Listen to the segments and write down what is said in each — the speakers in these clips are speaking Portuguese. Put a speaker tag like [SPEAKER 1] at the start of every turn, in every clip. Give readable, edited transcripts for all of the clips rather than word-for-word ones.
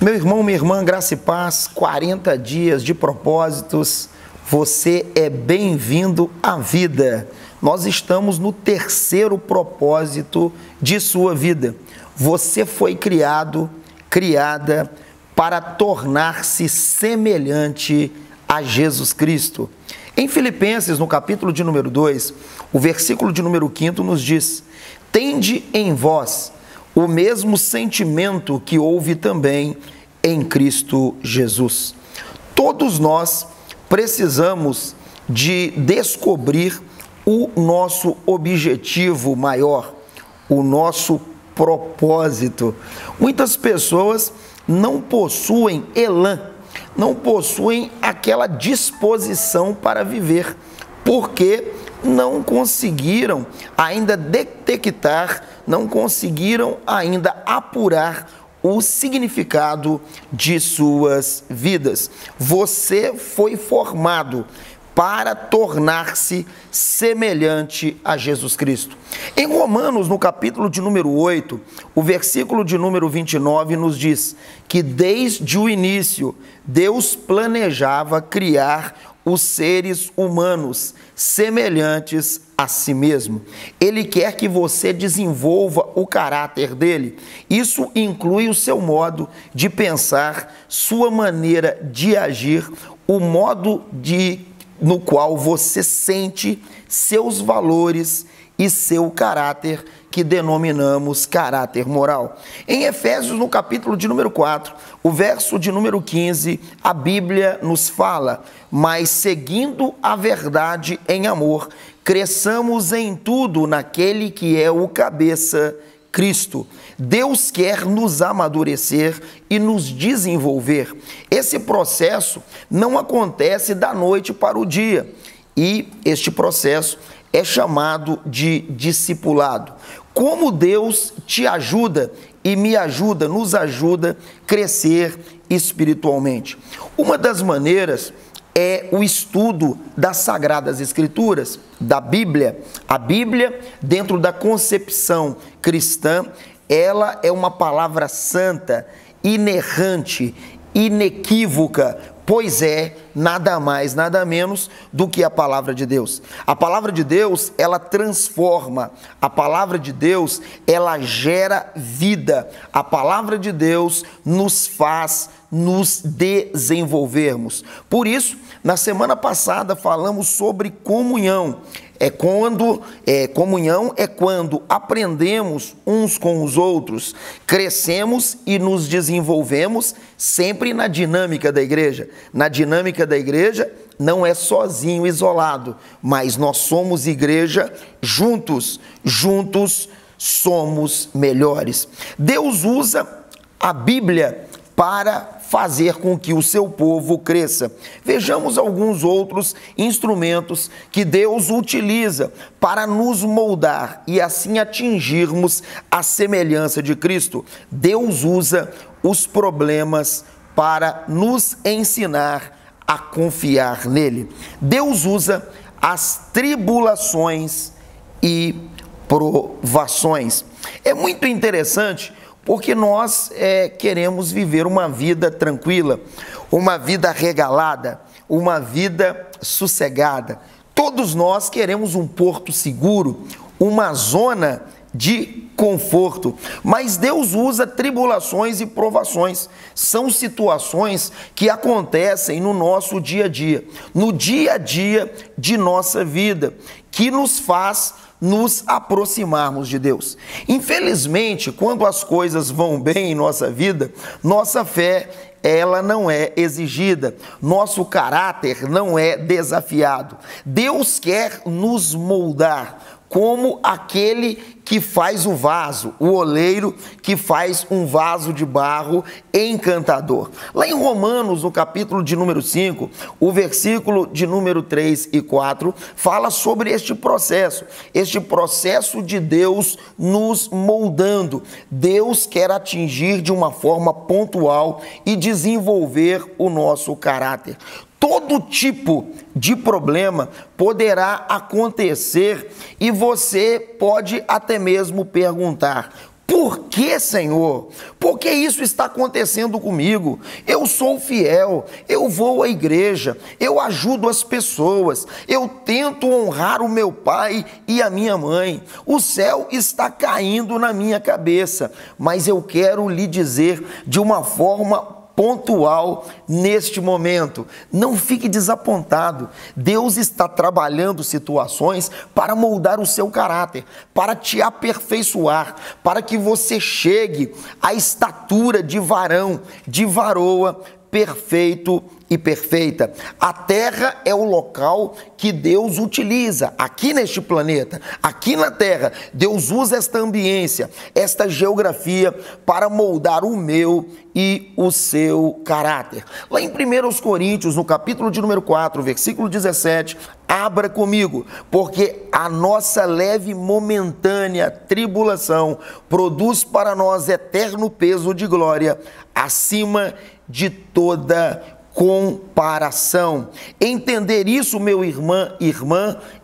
[SPEAKER 1] Meu irmão, minha irmã, graça e paz, 40 dias de propósitos, você é bem-vindo à vida. Nós estamos no terceiro propósito de sua vida. Você foi criada para tornar-se semelhante a Jesus Cristo. Em Filipenses, no capítulo de número 2, o versículo de número 5 nos diz: tende em vós o mesmo sentimento que houve também em Cristo Jesus. Todos nós precisamos de descobrir o nosso objetivo maior, o nosso propósito. Muitas pessoas não possuem elan, não possuem aquela disposição para viver, porque não conseguiram ainda detectar, não conseguiram ainda apurar o significado de suas vidas. Você foi formado para tornar-se semelhante a Jesus Cristo. Em Romanos, no capítulo de número 8, o versículo de número 29 nos diz que desde o início Deus planejava criar os seres humanos semelhantes a si mesmo. Ele quer que você desenvolva o caráter dele. Isso inclui o seu modo de pensar, sua maneira de agir, o modo no qual você sente seus valores e seu caráter, que denominamos caráter moral. Em Efésios, no capítulo de número 4, o verso de número 15, a Bíblia nos fala: mas seguindo a verdade em amor, cresçamos em tudo naquele que é o cabeça, Cristo. Deus quer nos amadurecer e nos desenvolver. Esse processo não acontece da noite para o dia, e este processo é chamado de discipulado. Como Deus te ajuda e me ajuda, nos ajuda a crescer espiritualmente? Uma das maneiras é o estudo das Sagradas Escrituras, da Bíblia. A Bíblia, dentro da concepção cristã, ela é uma palavra santa, inerrante, inequívoca, pois é nada mais, nada menos do que a palavra de Deus. A palavra de Deus, ela transforma. A palavra de Deus, ela gera vida. A palavra de Deus nos faz nos desenvolvermos. Por isso, na semana passada falamos sobre comunhão. Comunhão é quando aprendemos uns com os outros, crescemos e nos desenvolvemos, sempre na dinâmica da igreja. Na dinâmica da igreja não é sozinho, isolado, mas nós somos igreja juntos somos melhores. Deus usa a Bíblia para fazer com que o seu povo cresça. Vejamos alguns outros instrumentos que Deus utiliza para nos moldar e assim atingirmos a semelhança de Cristo. Deus usa os problemas para nos ensinar a confiar nele. Deus usa as tribulações e provações. É muito interessante, porque nós queremos viver uma vida tranquila, uma vida regalada, uma vida sossegada. Todos nós queremos um porto seguro, uma zona de conforto, mas Deus usa tribulações e provações. São situações que acontecem no nosso dia a dia, no dia a dia de nossa vida, que nos faz nos aproximarmos de Deus. Infelizmente, quando as coisas vão bem em nossa vida, nossa fé, ela não é exigida, nosso caráter não é desafiado. Deus quer nos moldar como aquele que faz o vaso, o oleiro que faz um vaso de barro encantador. Lá em Romanos, no capítulo de número 5, o versículo de número 3 e 4, fala sobre este processo de Deus nos moldando. Deus quer atingir de uma forma pontual e desenvolver o nosso caráter. Todo tipo de problema poderá acontecer e você pode até mesmo perguntar: Por que, Senhor? Por que isso está acontecendo comigo? Eu sou fiel, eu vou à igreja, eu ajudo as pessoas, eu tento honrar o meu pai e a minha mãe. O céu está caindo na minha cabeça, mas eu quero lhe dizer de uma forma pontual neste momento: não fique desapontado. Deus está trabalhando situações para moldar o seu caráter, para te aperfeiçoar, para que você chegue à estatura de varão, de varoa, perfeito e perfeita. A terra é o local que Deus utiliza aqui neste planeta, aqui na terra. Deus usa esta ambiência, esta geografia para moldar o meu e o seu caráter. Lá em 1 Coríntios, no capítulo de número 4, versículo 17, abra comigo: porque a nossa leve e momentânea tribulação produz para nós eterno peso de glória, acima de toda comparação. Entender isso, meu irmã,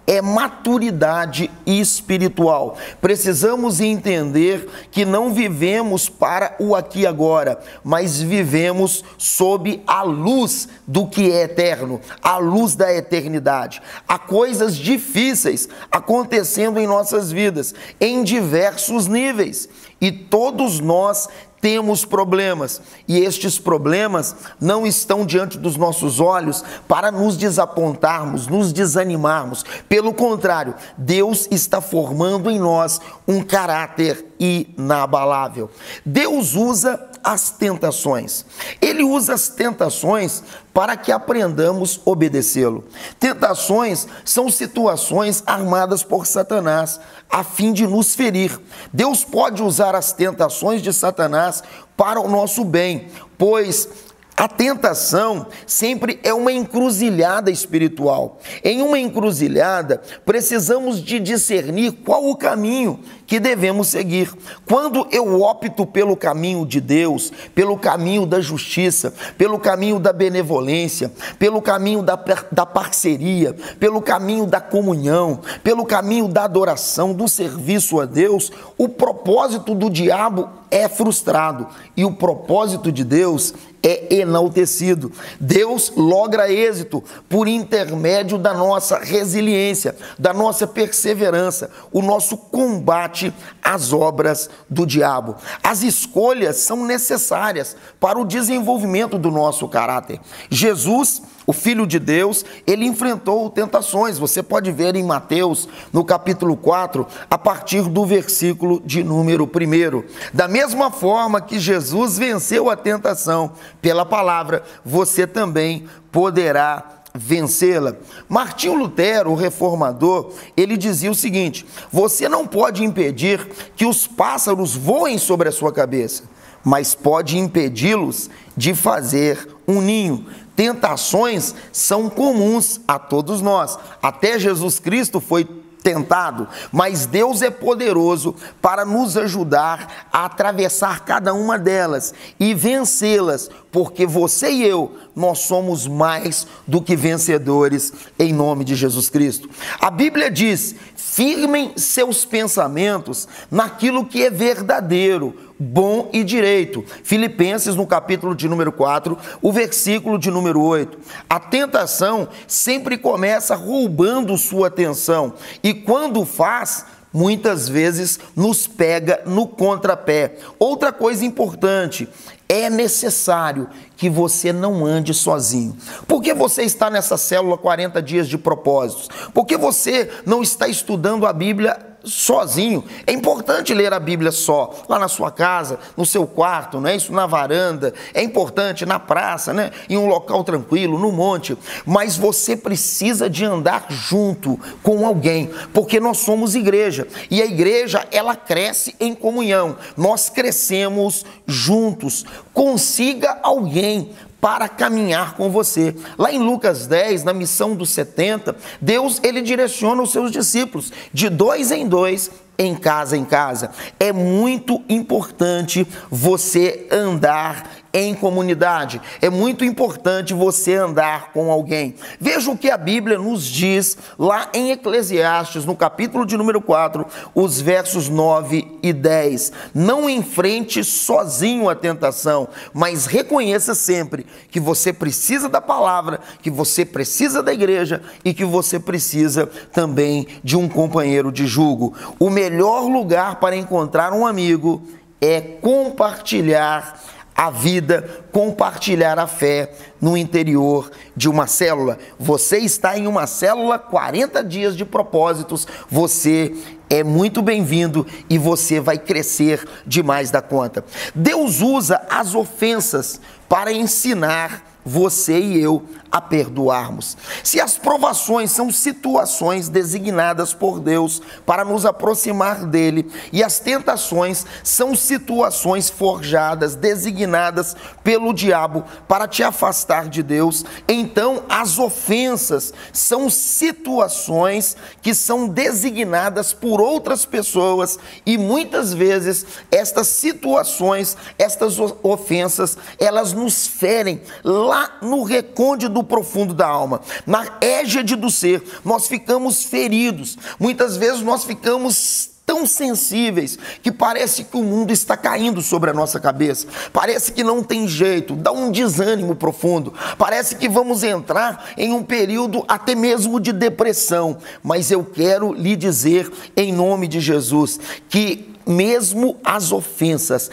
[SPEAKER 1] é maturidade espiritual. Precisamos entender que não vivemos para o aqui e agora, mas vivemos sob a luz do que é eterno, a luz da eternidade. Há coisas difíceis acontecendo em nossas vidas, em diversos níveis, e todos nós temos problemas, e estes problemas não estão diante dos nossos olhos para nos desapontarmos, nos desanimarmos. Pelo contrário, Deus está formando em nós um caráter inabalável. Deus usa as tentações. Ele usa as tentações para que aprendamos a obedecê-lo. Tentações são situações armadas por Satanás a fim de nos ferir. Deus pode usar as tentações de Satanás para o nosso bem, pois a tentação sempre é uma encruzilhada espiritual. Em uma encruzilhada, precisamos de discernir qual o caminho que devemos seguir. Quando eu opto pelo caminho de Deus, pelo caminho da justiça, pelo caminho da benevolência, pelo caminho da parceria, pelo caminho da comunhão, pelo caminho da adoração, do serviço a Deus, o propósito do diabo é frustrado e o propósito de Deus é enaltecido. Deus logra êxito por intermédio da nossa resiliência, da nossa perseverança, o nosso combate às obras do diabo. As escolhas são necessárias para o desenvolvimento do nosso caráter. Jesus, o Filho de Deus, ele enfrentou tentações. Você pode ver em Mateus, no capítulo 4, a partir do versículo de número 1. Da mesma forma que Jesus venceu a tentação pela palavra, você também poderá vencê-la. Martinho Lutero, o reformador, ele dizia o seguinte: você não pode impedir que os pássaros voem sobre a sua cabeça, mas pode impedi-los de fazer um ninho. Tentações são comuns a todos nós. Até Jesus Cristo foi tentado, mas Deus é poderoso para nos ajudar a atravessar cada uma delas e vencê-las, porque você e eu, nós somos mais do que vencedores em nome de Jesus Cristo. A Bíblia diz: firmem seus pensamentos naquilo que é verdadeiro, bom e direito. Filipenses, no capítulo de número 4, o versículo de número 8. A tentação sempre começa roubando sua atenção e quando faz, muitas vezes nos pega no contrapé. Outra coisa importante: é necessário que você não ande sozinho. Por que você está nessa célula 40 dias de propósitos? Por que você não está estudando a Bíblia sozinho? É importante ler a Bíblia só, lá na sua casa, no seu quarto, não é isso? Na varanda, é importante na praça, né? Em um local tranquilo, no monte, mas você precisa de andar junto com alguém, porque nós somos igreja, e a igreja, ela cresce em comunhão, nós crescemos juntos. Consiga alguém para caminhar com você. Lá em Lucas 10, na missão dos 70, Deus, ele direciona os seus discípulos de 2 em 2, em casa. É muito importante você andar em comunidade. É muito importante você andar com alguém. Veja o que a Bíblia nos diz lá em Eclesiastes, no capítulo de número 4, os versos 9 e 10. Não enfrente sozinho a tentação, mas reconheça sempre que você precisa da palavra, que você precisa da igreja e que você precisa também de um companheiro de jugo. O melhor lugar para encontrar um amigo é compartilhar a vida, compartilhar a fé no interior de uma célula. Você está em uma célula, 40 dias de propósitos, você é muito bem-vindo e você vai crescer demais da conta. Deus usa as ofensas para ensinar você e eu a perdoarmos. Se as provações são situações designadas por Deus para nos aproximar dele, e as tentações são situações forjadas, designadas pelo diabo para te afastar de Deus, então as ofensas são situações que são designadas por outras pessoas, e muitas vezes estas situações, estas ofensas, elas nos ferem lá no recôndito profundo da alma, na égide do ser. Nós ficamos feridos, muitas vezes nós ficamos tão sensíveis que parece que o mundo está caindo sobre a nossa cabeça, parece que não tem jeito, dá um desânimo profundo, parece que vamos entrar em um período até mesmo de depressão. Mas eu quero lhe dizer, em nome de Jesus, que mesmo as ofensas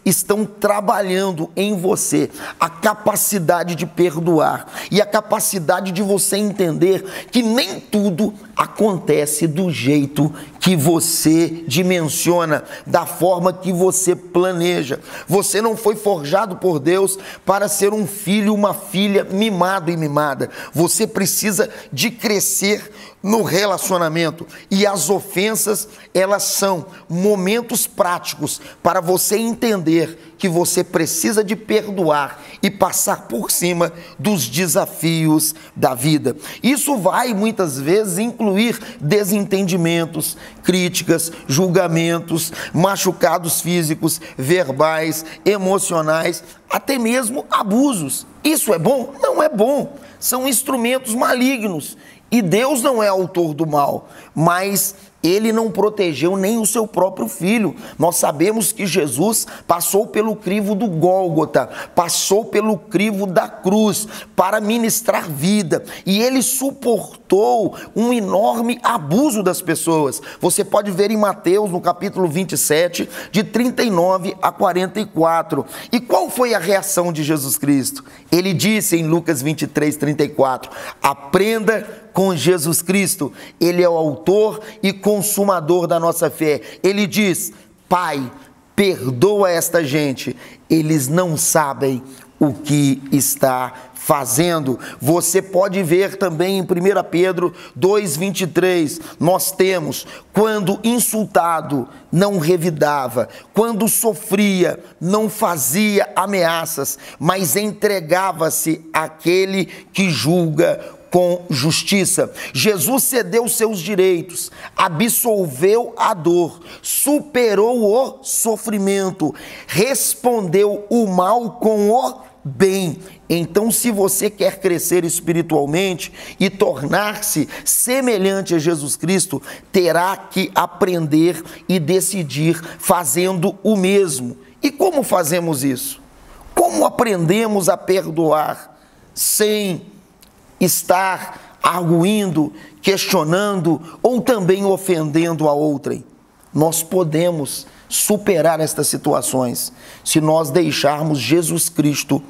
[SPEAKER 1] estão trabalhando em você a capacidade de perdoar e a capacidade de você entender que nem tudo acontece do jeito que você dimensiona, da forma que você planeja. Você não foi forjado por Deus para ser um filho, uma filha mimado e mimada. Você precisa de crescer no relacionamento, e as ofensas, elas são momentos práticos para você entender que você precisa de perdoar e passar por cima dos desafios da vida. Isso vai muitas vezes incluir desentendimentos, críticas, julgamentos, machucados físicos, verbais, emocionais, até mesmo abusos. Isso é bom? Não é bom. São instrumentos malignos. E Deus não é autor do mal, mas ele não protegeu nem o seu próprio filho. Nós sabemos que Jesus passou pelo crivo do Gólgota, passou pelo crivo da cruz para ministrar vida, e ele suportou um enorme abuso das pessoas. Você pode ver em Mateus, no capítulo 27, de 39 a 44. E qual foi a reação de Jesus Cristo? Ele disse em Lucas 23, 34, aprenda com Jesus Cristo, ele é o autor e consumador da nossa fé. Ele diz, Pai, perdoa esta gente, eles não sabem o que está fazendo. Você pode ver também em 1 Pedro 2,23, nós temos, quando insultado, não revidava, quando sofria, não fazia ameaças, mas entregava-se àquele que julga com justiça. Jesus cedeu seus direitos, absolveu a dor, superou o sofrimento, respondeu o mal com o bem. Então, se você quer crescer espiritualmente e tornar-se semelhante a Jesus Cristo, terá que aprender e decidir fazendo o mesmo. E como fazemos isso? Como aprendemos a perdoar sem estar arguindo, questionando ou também ofendendo a outrem? Nós podemos superar estas situações se nós deixarmos Jesus Cristo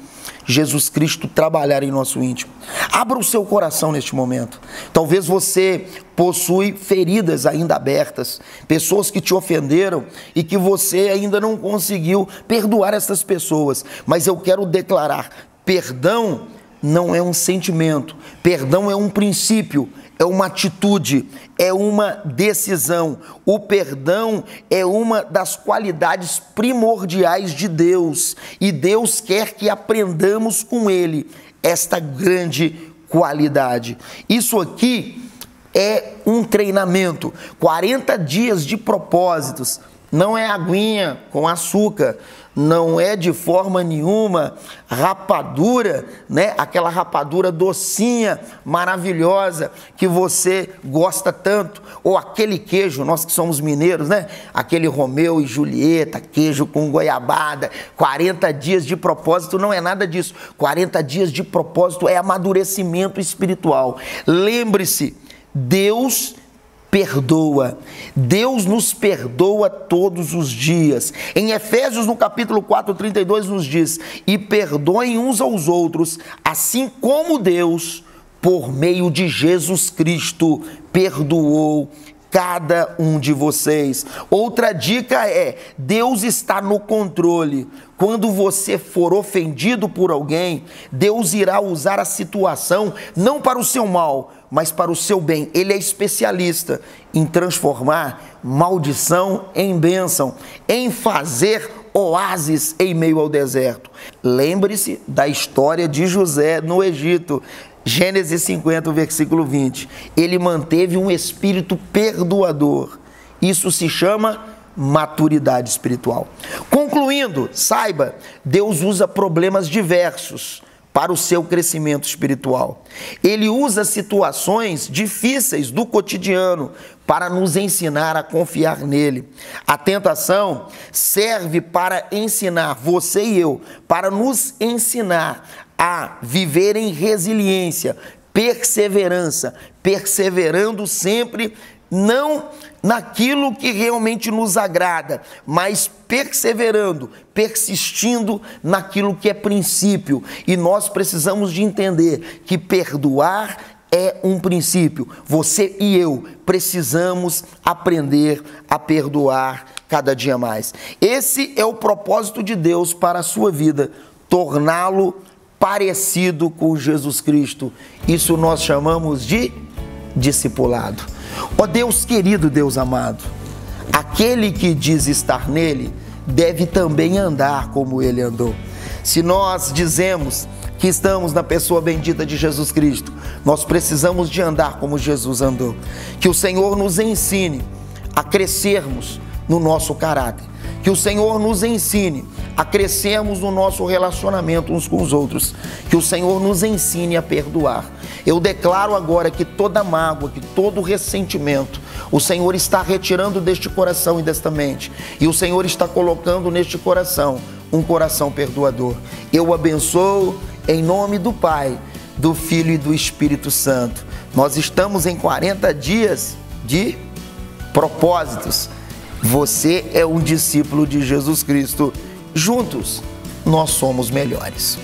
[SPEAKER 1] trabalhar em nosso íntimo. Abra o seu coração neste momento. Talvez você possui feridas ainda abertas, pessoas que te ofenderam e que você ainda não conseguiu perdoar essas pessoas, mas eu quero declarar, perdão não é um sentimento, perdão é um princípio, é uma atitude, é uma decisão. O perdão é uma das qualidades primordiais de Deus, e Deus quer que aprendamos com Ele esta grande qualidade. Isso aqui é um treinamento, 40 dias de propósitos. Não é aguinha com açúcar, não é de forma nenhuma rapadura, né? Aquela rapadura docinha, maravilhosa, que você gosta tanto, ou aquele queijo, nós que somos mineiros, né? Aquele Romeu e Julieta, queijo com goiabada, 40 dias de propósito, não é nada disso. 40 dias de propósito é amadurecimento espiritual. Lembre-se, Deus perdoa. Deus nos perdoa todos os dias. Em Efésios, no capítulo 4, 32, nos diz: e perdoem uns aos outros, assim como Deus, por meio de Jesus Cristo, perdoou cada um de vocês. Outra dica é: Deus está no controle. Quando você for ofendido por alguém, Deus irá usar a situação não para o seu mal, mas para o seu bem. Ele é especialista em transformar maldição em bênção, em fazer oásis em meio ao deserto. Lembre-se da história de José no Egito. Gênesis 50, versículo 20. Ele manteve um espírito perdoador. Isso se chama maturidade espiritual. Concluindo, saiba, Deus usa problemas diversos para o seu crescimento espiritual. Ele usa situações difíceis do cotidiano para nos ensinar a confiar nele. A tentação serve para ensinar você e eu, para nos ensinar a viver em resiliência, perseverança, perseverando sempre, não naquilo que realmente nos agrada, mas perseverando, persistindo naquilo que é princípio. E nós precisamos de entender que perdoar é um princípio. Você e eu precisamos aprender a perdoar cada dia mais. Esse é o propósito de Deus para a sua vida, torná-lo parecido com Jesus Cristo. Isso nós chamamos de discipulado. Ó Deus querido, Deus amado, aquele que diz estar nele deve também andar como ele andou. Se nós dizemos que estamos na pessoa bendita de Jesus Cristo, nós precisamos de andar como Jesus andou. Que o Senhor nos ensine a crescermos no nosso caráter. Que o Senhor nos ensine a crescermos no nosso relacionamento uns com os outros. Que o Senhor nos ensine a perdoar. Eu declaro agora que toda mágoa, que todo ressentimento, o Senhor está retirando deste coração e desta mente. E o Senhor está colocando neste coração um coração perdoador. Eu abençoo em nome do Pai, do Filho e do Espírito Santo. Nós estamos em 40 dias de propósitos. Você é um discípulo de Jesus Cristo. Juntos, nós somos melhores.